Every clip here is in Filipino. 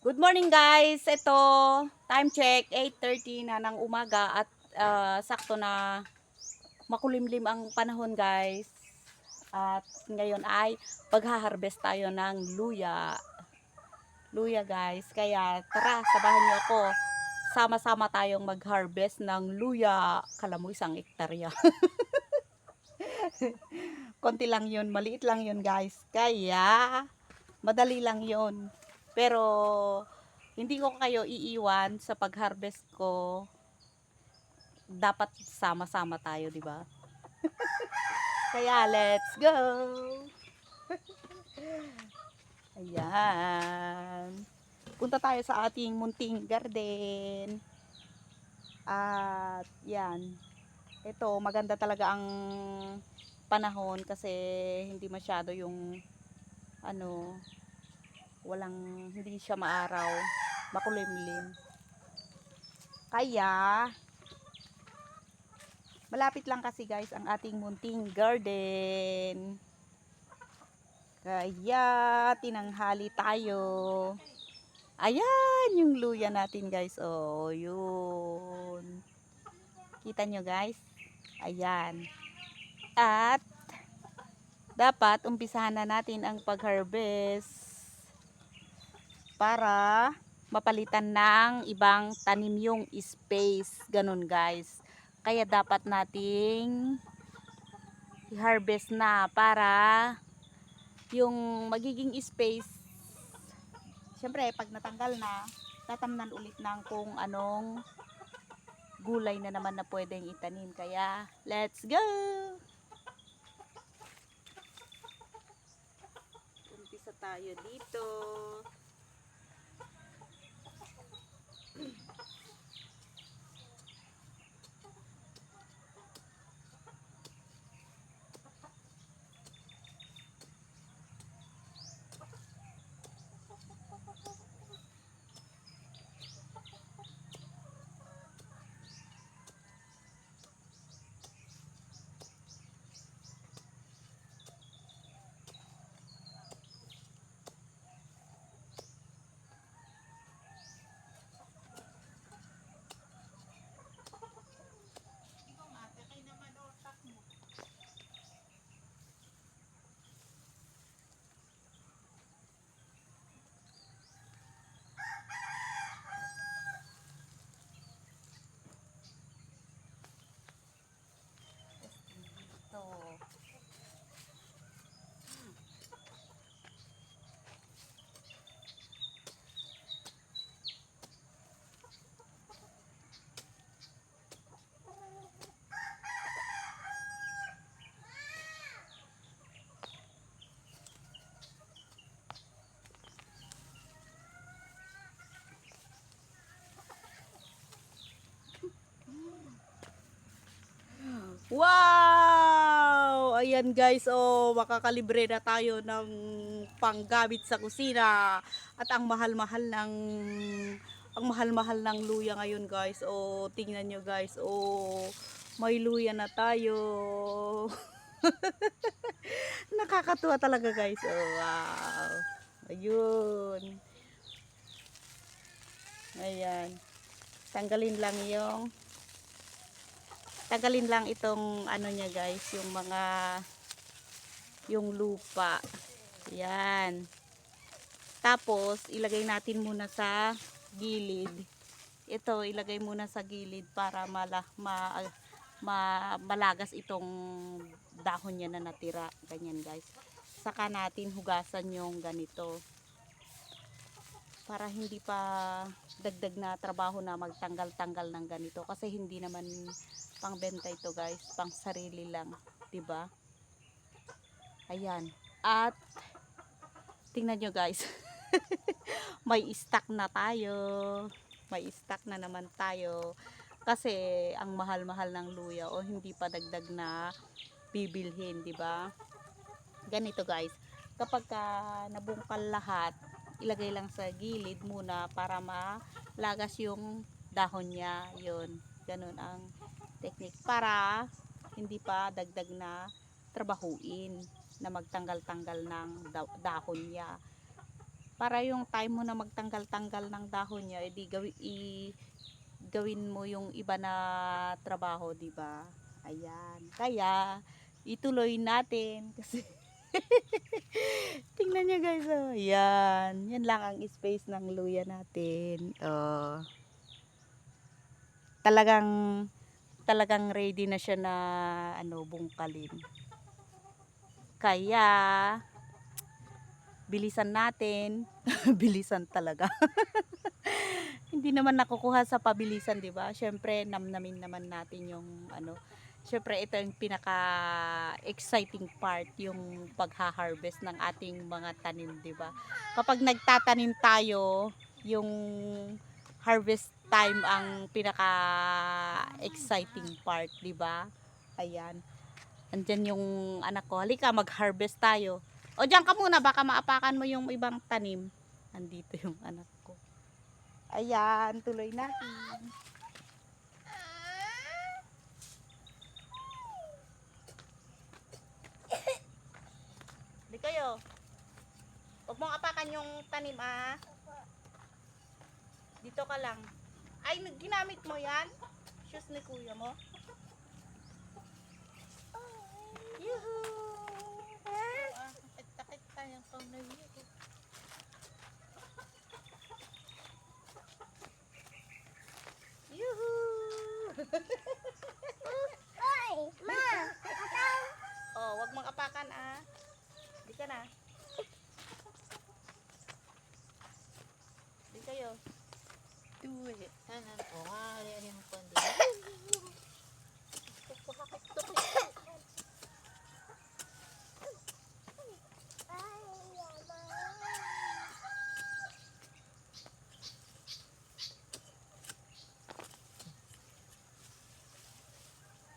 Good morning guys. Ito, time check 8:30 na ng umaga at sakto na makulimlim ang panahon guys. At ngayon ay pagha-harvest tayo ng luya. Luya guys. Kaya tara, sabahan niyo ako. Sama-sama tayong mag-harvest ng luya. Kala mo 1 hektarya. Konti lang 'yun, maliit lang 'yun guys. Kaya madali lang 'yun. Pero hindi ko kayo iiwan sa pag-harvest ko. Dapat sama-sama tayo, di ba? Kaya let's go. Ayan. Punta tayo sa ating munting garden. At yan. Ito, maganda talaga ang panahon kasi hindi masyado yung ano, hindi siya maaraw, makulimlim. Kaya malapit lang kasi guys ang ating munting garden. Kaya tinanghali tayo. Ayan yung luya natin guys. Oh, yun. Kita nyo guys? Ayan. At dapat umpisahan na natin ang pag-harvest para mapalitan ng ibang tanim yung space. Ganun guys. Kaya dapat nating i-harvest na para yung magiging space, syempre pag natanggal na, tatamnan ulit ng kung anong gulay na naman na pwedeng itanim. Kaya let's go. Umpisa tayo dito. Ito. Wow! Ayan guys, oh, makakalibre na tayo ng panggamit sa kusina. At ang mahal-mahal ng luya ngayon guys. Oh, tingnan nyo guys. Oh, may luya na tayo. Nakakatuwa talaga guys. Oh, wow. Ayun. Ayan. Tanggalin lang itong ano niya guys, yung lupa. Yan. Tapos ilagay natin muna sa gilid. Ito ilagay muna sa gilid para malagas itong dahon niya na natira. Ganyan guys. Saka natin hugasan yung ganito. Para hindi pa dagdag na trabaho na magtanggal-tanggal ng ganito kasi hindi naman pangbenta ito guys, pang sarili lang, 'di ba? Ayan. At tingnan nyo guys. May stock na tayo. May stock na naman tayo. Kasi ang mahal-mahal ng luya o hindi pa dagdag na bibilhin, 'di ba? Ganito guys. Kapag nabungkal lahat, ilagay lang sa gilid muna para malagas yung dahon niya. 'Yun. Ganun ang technique para hindi pa dagdag na trabahuin na magtanggal-tanggal ng dahon niya. para yung time mo na magtanggal-tanggal ng dahon niya, edi gawin mo yung iba na trabaho, di ba? Ayan. Kaya ituloy natin kasi tingnan niyo guys, oh. Yan. Yan lang ang space ng luya natin. Oh. Talagang ready na siya na bungkalin. Kaya bilisan natin. Bilisan talaga. Hindi naman nakukuha sa pabilisan, 'di ba? Syempre namnamin naman natin yung syempre ito yung pinaka-exciting part, yung pagha-harvest ng ating mga tanim, 'di ba? Kapag nagtatanim tayo, yung harvest time ang pinaka-exciting part, 'di ba? Ayan. Andyan yung anak ko. Halika, mag-harvest tayo. O diyan ka muna, baka maapakan mo yung ibang tanim. Andito yung anak ko. Ayan, tuloy natin. Di kayo. Huwag mong apakan yung tanim, ah. Dito ka lang. Ay, ginamit mo yan? Shoes ni kuya mo? Yuhuu! Takit tayong pang nagigit. Yuhuu! Oy, ma! Oh, wag mong apakan, ah. Di ka na. Di kayo. Tuwi. Tanan ko. Ari yung kondo.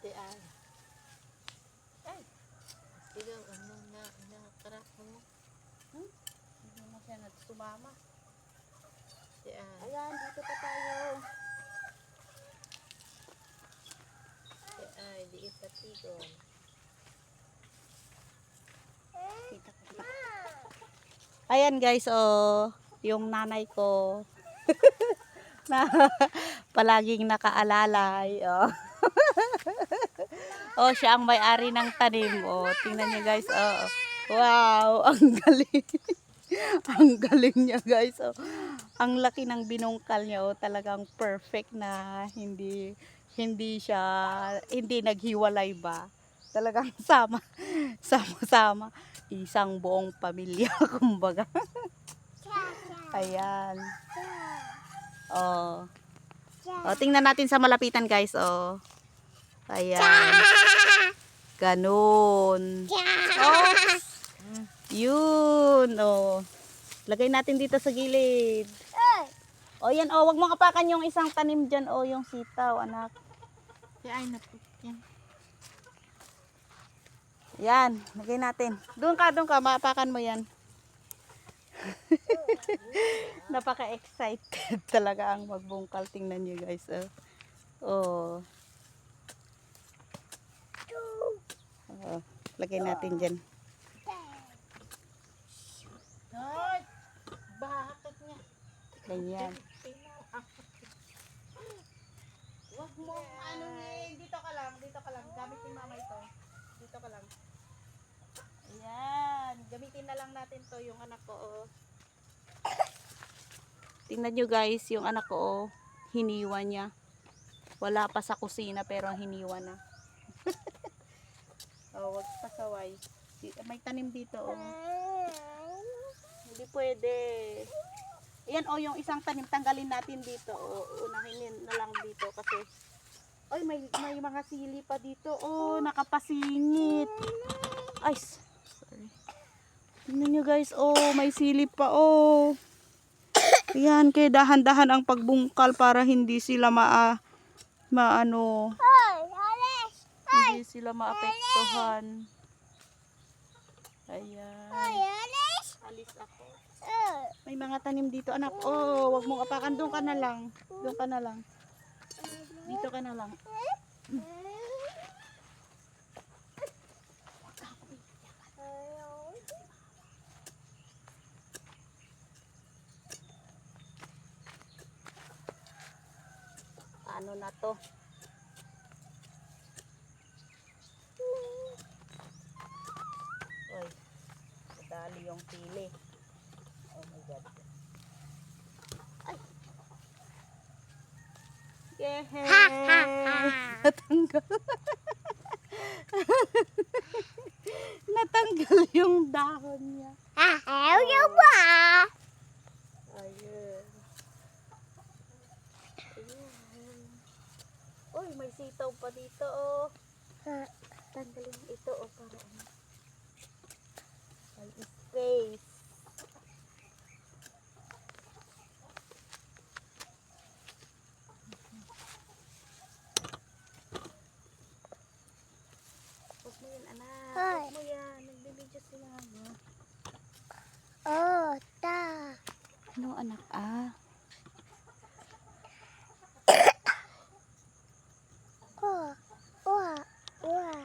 Di ay. Ay, Sigaw ano na karak mo. hindi mo siya nagsumama. Di ay. Ayan, dito pa tayo. Di ay. Di ipatigon. Ayan guys, oh, yung nanay ko na palaging nakaalalay. Oh. Oh, siya ang may-ari ng tanim. Oh, tingnan niyo guys. Oh. Wow, ang galing. Ang galing niya guys. Oh. Ang laki ng binungkal niya. Oh, talagang perfect na hindi naghiwalay ba. Talagang sama-sama. Isang buong pamilya kumbaga. Ayan. Oh. Oh, tingnan natin sa malapitan guys. Oh. Ayan. Ganun. Oh. Yun. Oh. Lagay natin dito sa gilid. Oh, yan. Oh, wag mong apakan yung isang tanim dyan. Oh, yung sitaw, anak. Di ay naputyan. Yan. Lagay natin. Doon ka. Maapakan mo yan. Napaka-excited talaga ang magbungkal. Tingnan nyo guys. Oh. Oh. Lagay natin dyan. Ay! Bakit niya? Ganyan. Wag mo Dito ka lang. Gamitin mama ito. Dito ka lang. Ayan. Gamitin na lang natin to yung anak ko. Oh. Tingnan nyo guys, yung anak ko. Oh. Hiniwa niya. Wala pa sa kusina pero hiniwa na. Oh, wag pasaway. May tanim dito. Oh. Hindi pwede. Ayan, oh, yung isang tanim tanggalin natin dito. Oh, unahin na lang dito kasi ay may mga sili pa dito. Oh, nakapasingit. Ay, sorry. Tingnan nyo guys, oh, may sili pa, oh. Ayan, kaya dahan-dahan ang pagbungkal para hindi sila hindi sila maapektuhan. Ayan. Alis ako. May mga tanim dito, anak. Oh, wag mong apakan. Doon ka na lang. Dito ka na lang. ano na to. Oy, madali yung pili. Oh my God. Ay. Yehey! Natanggal. Natanggal yung dahon niya. Ayaw niya ba? Ayun. Ayun. Uy, may sitaw pa dito, oh. Tanggalin ito, oh, para ano. May space. Huwag mo yan, anak. Huwag mo yan. Nagbibidyo si mama. Oh, ta. Ano, anak? Ah.